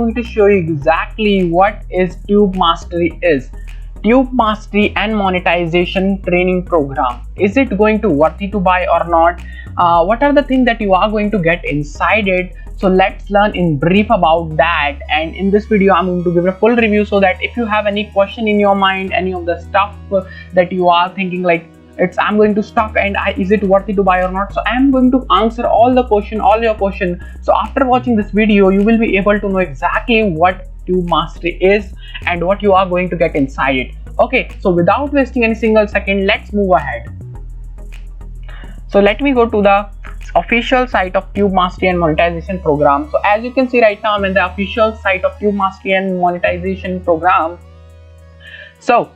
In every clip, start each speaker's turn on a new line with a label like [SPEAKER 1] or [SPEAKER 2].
[SPEAKER 1] going to show you exactly what is Tube Mastery is. Tube Mastery and Monetization training program. Is it going to worthy to buy or not? What are the things that you are going to get inside it? So let's learn in brief about that, and in this video I'm going to give a full review, so that if you have any question in your mind, any of the stuff that you are thinking like I'm going to stuck and is it worthy to buy or not, so I am going to answer all your question. So after watching this video you will be able to know exactly what Tube Mastery is and what you are going to get inside it. Okay, so without wasting any single second, let's move ahead. So let me go to the official site of Tube Mastery and Monetization program. So as you can see right now, I'm in the official site of Tube Mastery and Monetization program. So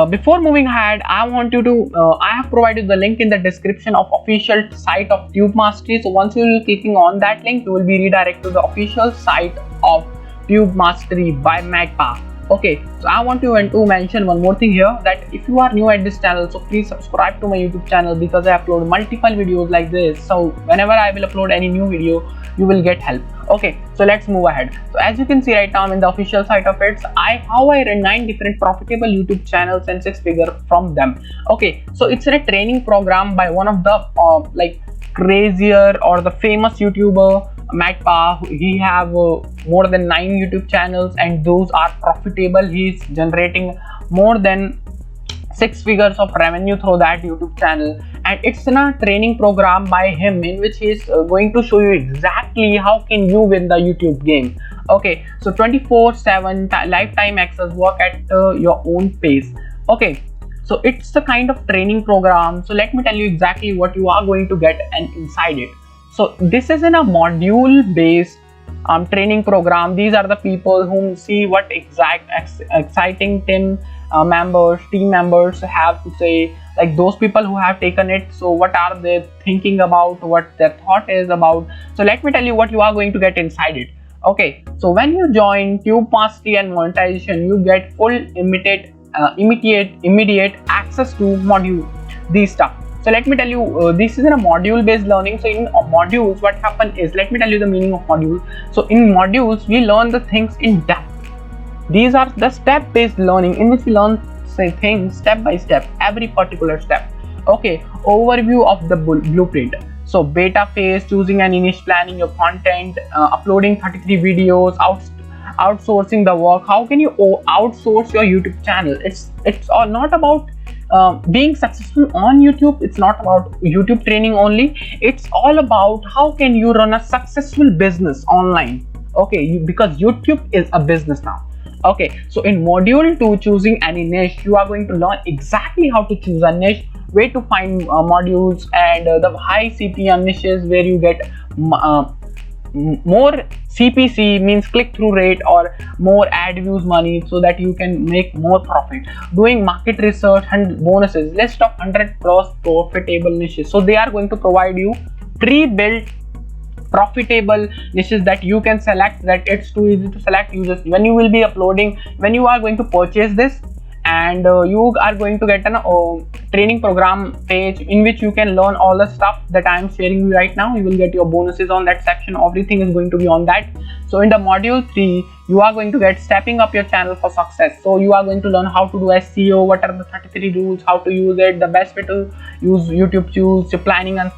[SPEAKER 1] before moving ahead, I want you to I have provided the link in the description of official site of Tube Mastery. So once you will be clicking on that link, you will be redirected to the official site of Tube Mastery by MATPA. Okay, so I want to mention one more thing here, that if you are new at this channel, so please subscribe to my YouTube channel, because I upload multiple videos like this. So whenever I will upload any new video, you will get help. Okay, so let's move ahead. So as you can see right now, I'm in the official site of it. How I run 9 different profitable YouTube channels and 6 figure from them. Okay, so it's a training program by one of the like crazier or the famous YouTuber, MATPA. He have more than 9 YouTube channels and those are profitable. He's generating more than 6 figures of revenue through that YouTube channel, and it's in a training program by him in which he is going to show you exactly how can you win the YouTube game. Okay, so 24/7 lifetime access, work at your own pace. Okay, so it's the kind of training program. So let me tell you exactly what you are going to get and inside it. So this is in a module based training program. These are the people whom see what exciting team members have to say, like those people who have taken it. So what are they thinking about, what their thought is about. So let me tell you what you are going to get inside it. Okay, so when you join Tube Mastery and Monetization, you get full immediate access to module these stuff. So let me tell you, this is in a module based learning. So in modules, what happen is, let me tell you the meaning of modules. So in modules we learn the things in depth. These are the step based learning in which we learn things step by step, every particular step. Okay, overview of the blueprint. So beta phase, choosing an niche, planning your content, uploading 33 videos, outsourcing the work. How can you outsource your YouTube channel? It's all not about being successful on YouTube. It's not about YouTube training only. It's all about how can you run a successful business online. Okay, because YouTube is a business now. Okay, so in module 2, choosing any niche, you are going to learn exactly how to choose a niche, where to find modules, and the high CPM niches where you get more CPC, means click-through rate, or more ad views money, so that you can make more profit. Doing market research and bonuses, list of 100 plus profitable niches. So they are going to provide you pre-built profitable niches that you can select, that it's too easy to select. You just, when you will be uploading, when you are going to purchase this, and you are going to get an training program page in which you can learn all the stuff that I am sharing you right now. You will get your bonuses on that section. Everything is going to be on that. So in the module 3, you are going to get stepping up your channel for success. So you are going to learn how to do SEO, what are the 33 rules, how to use it, the best way to use YouTube tools, your planning and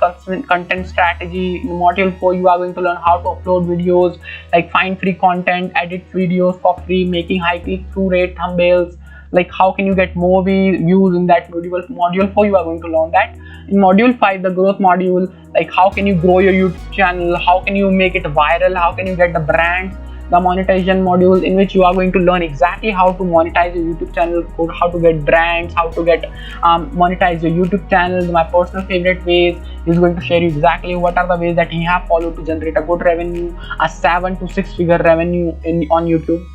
[SPEAKER 1] content strategy. In module 4, you are going to learn how to upload videos, like find free content, edit videos for free, making high click-through rate thumbnails, like how can you get more views in that module. Module 4, you are going to learn that. In module 5, the growth module, like how can you grow your YouTube channel, how can you make it viral, how can you get the brands. The monetization module, in which you are going to learn exactly how to monetize your YouTube channel, how to get brands, how to get monetize your YouTube channel. My personal favorite ways, is going to share you exactly what are the ways that he have followed to generate a good revenue, a 7 to 6 figure revenue on YouTube.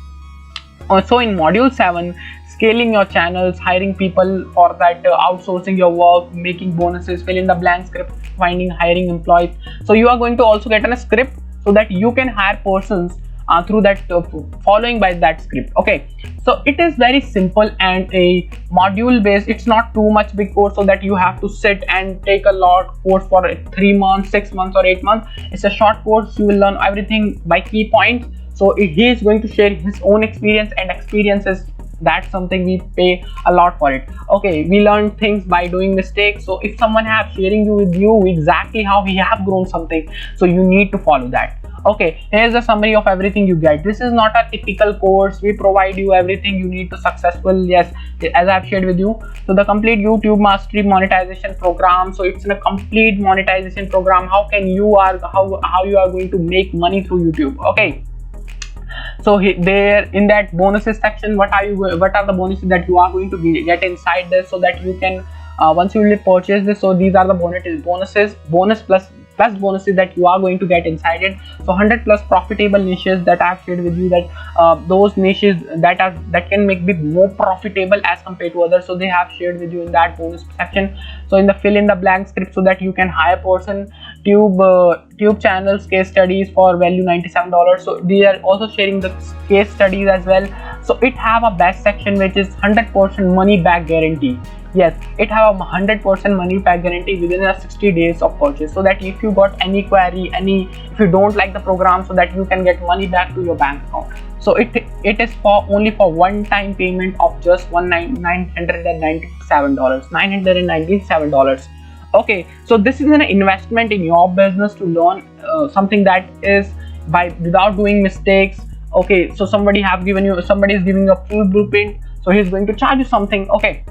[SPEAKER 1] Also in module 7, scaling your channels, hiring people for that, outsourcing your work, making bonuses, fill in the blank script, finding, hiring employees. So you are going to also get a script so that you can hire persons through that following by that script. Okay, so it is very simple and a module based. It's not too much big course so that you have to sit and take a lot course for 3 months, 6 months or 8 months. It's a short course. You will learn everything by key points. So he is going to share his own experience, and experiences, that's something we pay a lot for it. Okay, we learn things by doing mistakes. So if someone have sharing with you exactly how he have grown something, so you need to follow that. Okay, here's a summary of everything you get. This is not a typical course. We provide you everything you need to successful. Yes, as I've shared with you. So the complete YouTube Mastery monetization program. So it's a complete monetization program. How you are going to make money through YouTube. Okay. So there in that bonuses section, what are the bonuses that you are going to get inside this, so that you can once you will purchase this. So these are the bonus plus bonuses that you are going to get inside it. So 100 plus profitable niches that I have shared with you, that those niches that can make be more profitable as compared to others, so they have shared with you in that bonus section. So in the fill in the blank script, so that you can hire person, tube channels, case studies for value $97. So they are also sharing the case studies as well. So it have a best section which is 100% money back guarantee. Yes, it have a 100% money back guarantee within a 60 days of purchase, so that if you got any query, if you don't like the program, so that you can get money back to your bank account. So it is only for one time payment of just $997. Okay, so this is an investment in your business to learn something that is without doing mistakes. Okay, so somebody is giving you a full blueprint, so he's going to charge you something. Okay,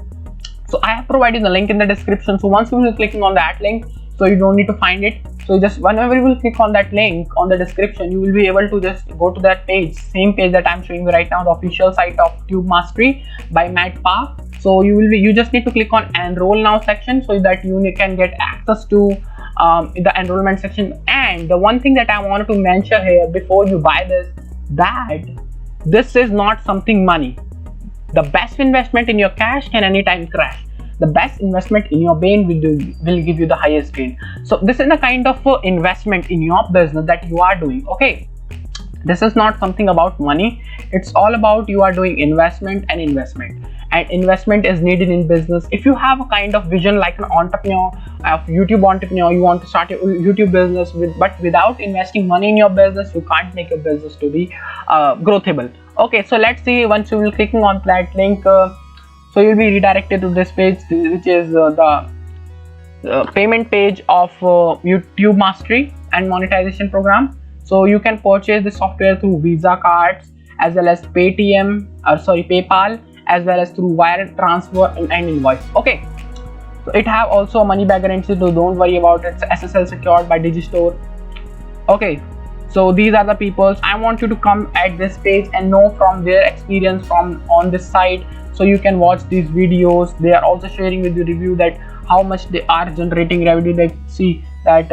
[SPEAKER 1] so I have provided the link in the description. So once you will clicking on that link, so you don't need to find it. So just whenever you will click on that link on the description, you will be able to just go to that page, same page that I'm showing you right now, the official site of Tube Mastery by Matt Park. So you just need to click on enroll now section, so that you can get access to the enrollment section. And the one thing that I wanted to mention here before you buy this, that this is not something money. The best investment in your cash can anytime crash. The best investment in your brain will give you the highest gain. So this is a kind of investment in your business that you are doing. Okay, this is not something about money. It's all about you are doing investment, and investment is needed in business. If you have a kind of vision like an entrepreneur, a YouTube entrepreneur, you want to start a YouTube business but without investing money in your business, you can't make your business to be growthable. Okay, so let's see. Once you will clicking on that link, so you'll be redirected to this page, which is the payment page of YouTube Mastery and monetization program. So you can purchase the software through Visa cards, as well as PayPal, as well as through wire transfer and invoice. Okay, so it have also a money back guarantee, so don't worry about it. It's SSL secured by Digistore. Okay, so these are the people. I want you to come at this page and know from their experience on this site, so you can watch these videos. They are also sharing with you review that how much they are generating revenue. Like see that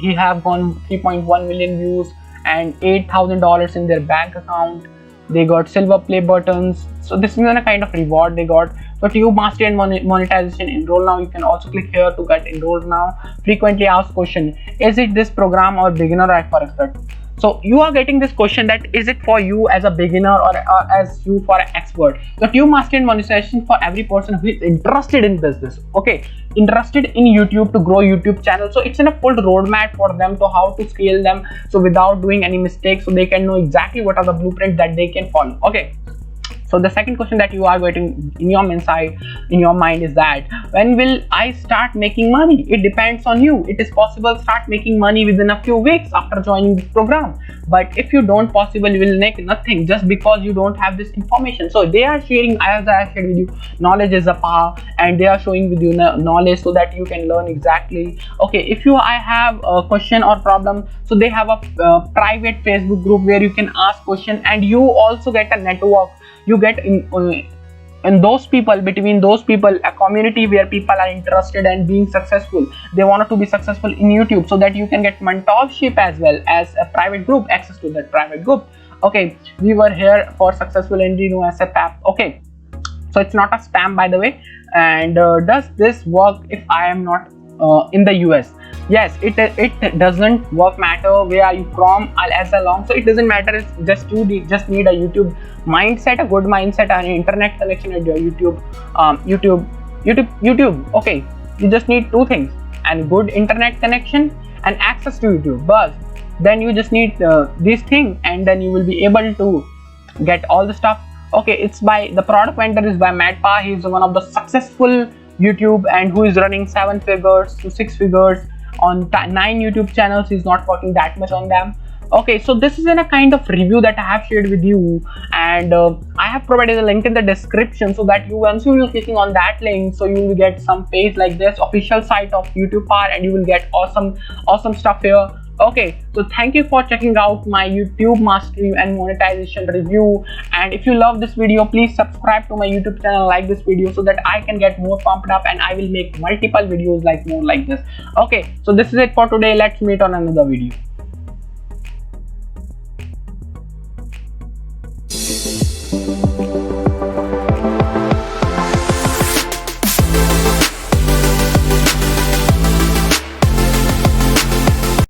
[SPEAKER 1] he have gone 3.1 million views and $8,000 in their bank account. They got silver play buttons. So this is a kind of reward they got. So Tube Mastery and monetization, enroll now. You can also click here to get enrolled now. Frequently asked question: is it this program or beginner or for expert? So you are getting this question, that is it for you as a beginner or as you for an expert. So Tube Mastery and monetization for every person who is interested in business. Okay, interested in YouTube, to grow YouTube channel. So it's in a full roadmap for them to how to scale them, so without doing any mistakes, so they can know exactly what are the blueprints that they can follow. Okay, so the second question that you are getting in your mind is that when will I start making money? It depends on you. It is possible start making money within a few weeks after joining this program, but if you don't possible, you will make nothing just because you don't have this information. So they are sharing, as I shared with you, knowledge is a power, and they are showing with you knowledge so that you can learn exactly. Okay, if I have a question or problem, so they have a private Facebook group where you can ask question, and you also get a network. You get in those people, between those people, a community where people are interested and being successful. They wanted to be successful in YouTube, so that you can get mentorship as well as a private group, access to that private group. Okay, we were here for successful Endino as a PAP. Okay, so it's not a spam, by the way. And does this work if I am not in the US. Yes, it doesn't work matter where are you from, as long so it doesn't matter. It's just you just need a YouTube mindset, a good mindset, and an internet connection at your YouTube. Okay, you just need two things: and good internet connection and access to YouTube. But then you just need these things, and then you will be able to get all the stuff. Okay, it's by the product vendor is by Matt Pa. He is one of the successful YouTube and who is running 7 figures to 6 figures on 9 YouTube channels. He's not working that much on them. Okay, so this is in a kind of review that I have shared with you, and I have provided a link in the description so that once you will clicking on that link, so you will get some page like this, official site of YouTube part, and you will get awesome stuff here. Okay, so thank you for checking out my YouTube mastery and monetization review, and if you love this video, please subscribe to my YouTube channel, like this video so that I can get more pumped up and I will make multiple videos like more like this. Okay, so this is it for today. Let's meet on another video.